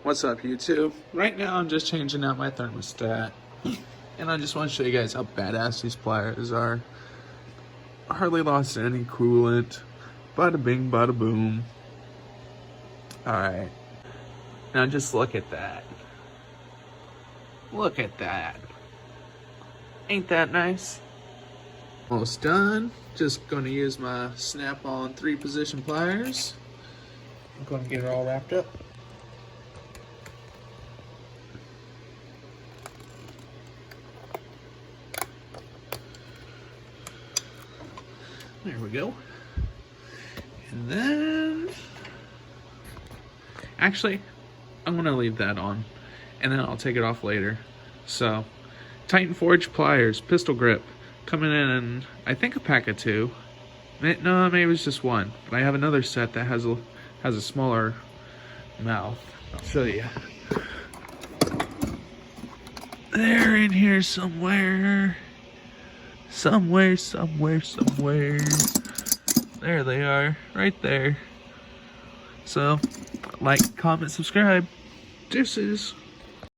What's up, YouTube? Right now I'm just changing out my thermostat, and I just want to show you guys how badass these pliers are. Hardly lost any coolant. Bada bing, bada boom. Alright. Now just look at that. Look at that. Ain't that nice? Almost done. Just going to use my snap-on 3-position pliers. I'm going to get it all wrapped up. There we go. And then, actually, I'm going to leave that on, and then I'll take it off later. So, Titan Forge pliers, pistol grip, coming in, I think, a pack of 2. No, maybe it's just 1. But I have another set that has a smaller mouth. I'll show you. They're in here somewhere. Somewhere. There they are, right there. So, like, comment, subscribe. Deuces.